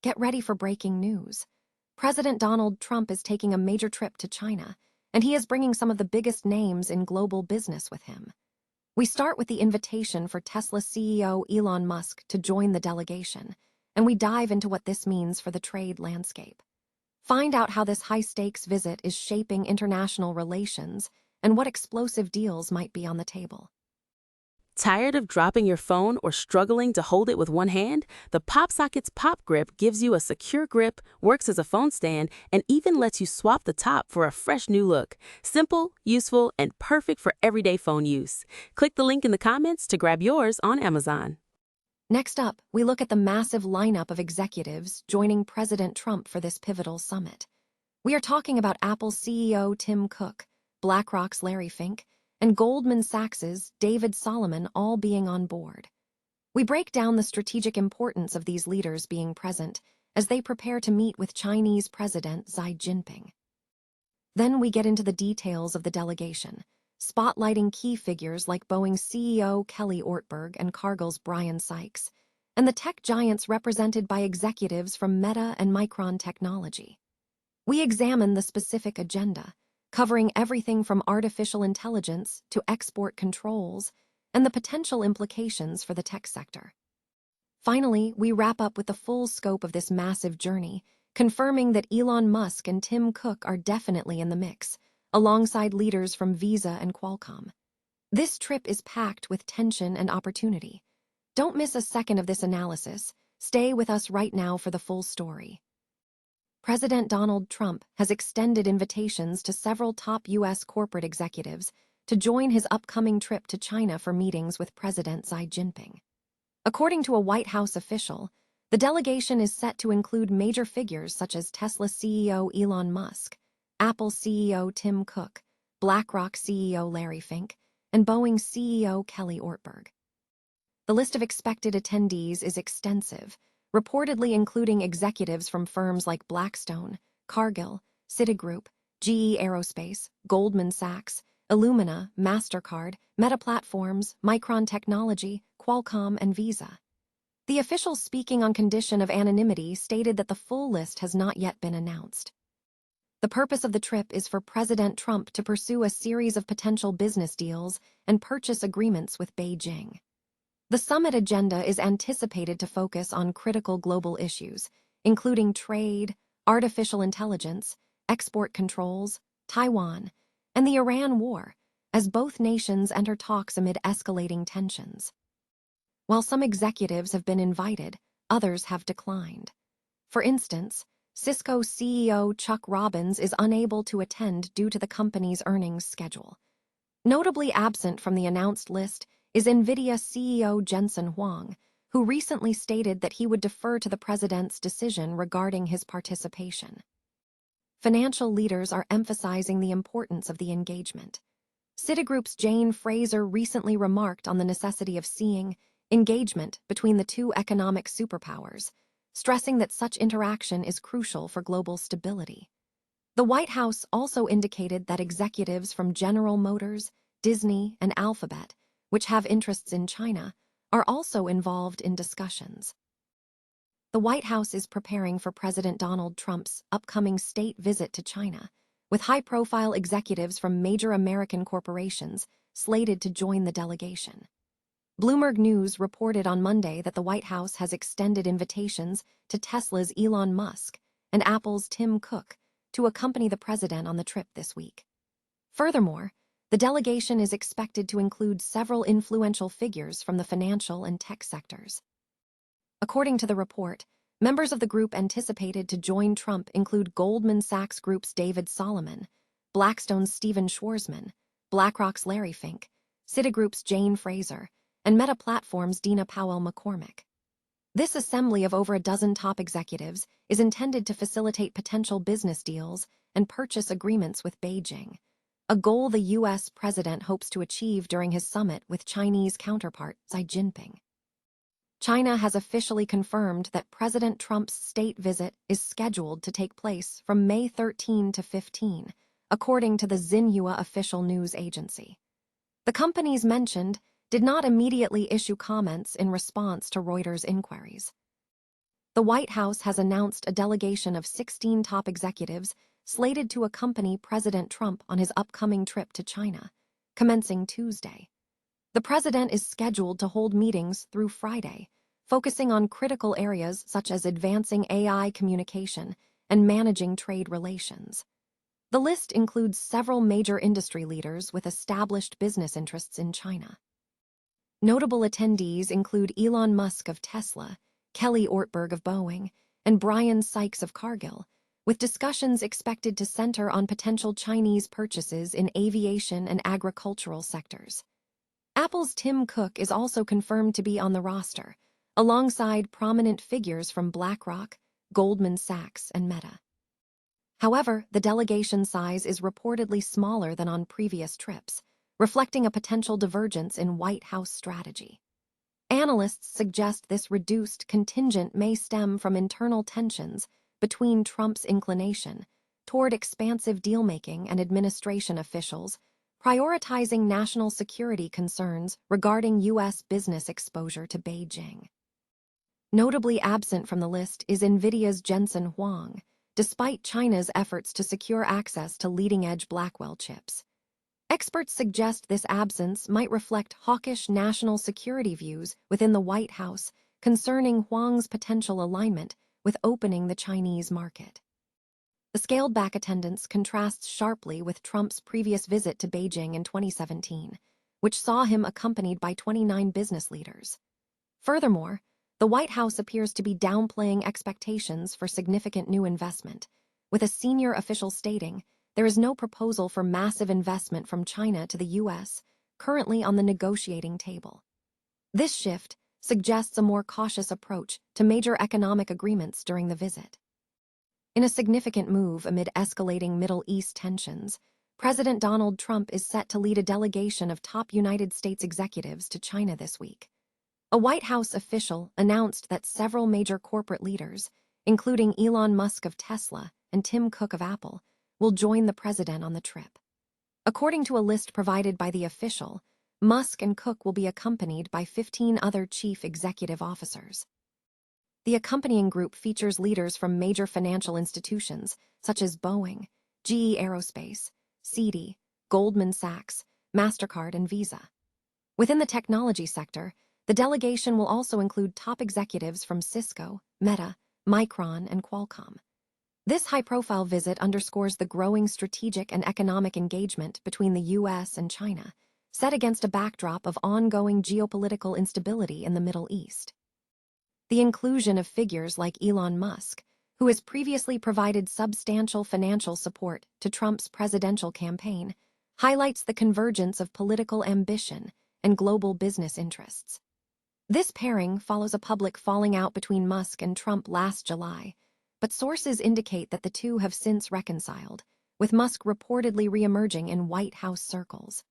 Get ready for breaking news. President Donald Trump is taking a major trip to China, and he is bringing some of the biggest names in global business with him. We start with the invitation for Tesla CEO Elon Musk to join the delegation, and we dive into what this means for the trade landscape. Find out how this high-stakes visit is shaping international relations and what explosive deals might be on the table. Tired of dropping your phone or struggling to hold it with one hand? The PopSocket's Pop Grip gives you a secure grip, works as a phone stand, and even lets you swap the top for a fresh new look. Simple, useful, and perfect for everyday phone use. Click the link in the comments to grab yours on Amazon. Next up, we look at the massive lineup of executives joining President Trump for this pivotal summit. We are talking about Apple CEO Tim Cook, BlackRock's Larry Fink, and Goldman Sachs's David Solomon all being on board. We break down the strategic importance of these leaders being present as they prepare to meet with Chinese President Xi Jinping. Then we get into the details of the delegation, spotlighting key figures like Boeing's CEO Kelly Ortberg and Cargill's Brian Sykes, and the tech giants represented by executives from Meta and Micron Technology. We examine the specific agenda, covering everything from artificial intelligence to export controls and the potential implications for the tech sector. Finally, we wrap up with the full scope of this massive journey, confirming that Elon Musk and Tim Cook are definitely in the mix, alongside leaders from Visa and Qualcomm. This trip is packed with tension and opportunity. Don't miss a second of this analysis. Stay with us right now for the full story. President Donald Trump has extended invitations to several top U.S. corporate executives to join his upcoming trip to China for meetings with President Xi Jinping. According to a White House official, the delegation is set to include major figures such as Tesla CEO Elon Musk, Apple CEO Tim Cook, BlackRock CEO Larry Fink, and Boeing CEO Kelly Ortberg. The list of expected attendees is extensive, reportedly including executives from firms like Blackstone, Cargill, Citigroup, GE Aerospace, Goldman Sachs, Illumina, MasterCard, Meta Platforms, Micron Technology, Qualcomm, and Visa. The official, speaking on condition of anonymity, stated that the full list has not yet been announced. The purpose of the trip is for President Trump to pursue a series of potential business deals and purchase agreements with Beijing. The summit agenda is anticipated to focus on critical global issues, including trade, artificial intelligence, export controls, Taiwan, and the Iran war, as both nations enter talks amid escalating tensions. While some executives have been invited, others have declined. For instance, Cisco CEO Chuck Robbins is unable to attend due to the company's earnings schedule. Notably absent from the announced list is NVIDIA CEO Jensen Huang, who recently stated that he would defer to the president's decision regarding his participation. Financial leaders are emphasizing the importance of the engagement. Citigroup's Jane Fraser recently remarked on the necessity of seeing engagement between the two economic superpowers, stressing that such interaction is crucial for global stability. The White House also indicated that executives from General Motors, Disney, and Alphabet, which have interests in China, are also involved in discussions. The White House is preparing for President Donald Trump's upcoming state visit to China, with high-profile executives from major American corporations slated to join the delegation. Bloomberg News reported on Monday that the White House has extended invitations to Tesla's Elon Musk and Apple's Tim Cook to accompany the president on the trip this week. Furthermore, the delegation is expected to include several influential figures from the financial and tech sectors. According to the report, members of the group anticipated to join Trump include Goldman Sachs Group's David Solomon, Blackstone's Stephen Schwarzman, BlackRock's Larry Fink, Citigroup's Jane Fraser, and Meta Platforms' Dina Powell-McCormick. This assembly of over a dozen top executives is intended to facilitate potential business deals and purchase agreements with Beijing, a goal the U.S. president hopes to achieve during his summit with Chinese counterpart Xi Jinping. China has officially confirmed that President Trump's state visit is scheduled to take place from May 13 to 15, according to the Xinhua official news agency. The companies mentioned did not immediately issue comments in response to Reuters' inquiries. the White House has announced a delegation of 16 top executives slated to accompany President Trump on his upcoming trip to China, commencing Tuesday. The president is scheduled to hold meetings through Friday, focusing on critical areas such as advancing AI communication and managing trade relations. The list includes several major industry leaders with established business interests in China. Notable attendees include Elon Musk of Tesla, Kelly Ortberg of Boeing, and Brian Sykes of Cargill, with discussions expected to center on potential Chinese purchases in aviation and agricultural sectors. Apple's Tim Cook is also confirmed to be on the roster, alongside prominent figures from BlackRock, Goldman Sachs, and Meta. However, the delegation size is reportedly smaller than on previous trips, reflecting a potential divergence in White House strategy. Analysts suggest this reduced contingent may stem from internal tensions between Trump's inclination toward expansive deal-making and administration officials prioritizing national security concerns regarding U.S. business exposure to Beijing. Notably absent from the list is NVIDIA's Jensen Huang, despite China's efforts to secure access to leading-edge Blackwell chips. Experts suggest this absence might reflect hawkish national security views within the White House concerning Huang's potential alignment with opening the Chinese market. The scaled-back attendance contrasts sharply with Trump's previous visit to Beijing in 2017, which saw him accompanied by 29 business leaders. Furthermore, the White House appears to be downplaying expectations for significant new investment, with a senior official stating there is no proposal for massive investment from China to the U.S. currently on the negotiating table. This shift suggests a more cautious approach to major economic agreements during the visit. In a significant move amid escalating Middle East tensions, President Donald Trump is set to lead a delegation of top United States executives to China this week. A White House official announced that several major corporate leaders, including Elon Musk of Tesla and Tim Cook of Apple, will join the president on the trip. According to a list provided by the official, Musk and Cook will be accompanied by 15 other chief executive officers. The accompanying group features leaders from major financial institutions such as Boeing, GE Aerospace, Citi, Goldman Sachs, MasterCard, and Visa. Within the technology sector, the delegation will also include top executives from Cisco, Meta, Micron, and Qualcomm. This high-profile visit underscores the growing strategic and economic engagement between the U.S. and China, set against a backdrop of ongoing geopolitical instability in the Middle East. The inclusion of figures like Elon Musk, who has previously provided substantial financial support to Trump's presidential campaign, highlights the convergence of political ambition and global business interests. This pairing follows a public falling out between Musk and Trump last July, but sources indicate that the two have since reconciled, with Musk reportedly re-emerging in White House circles.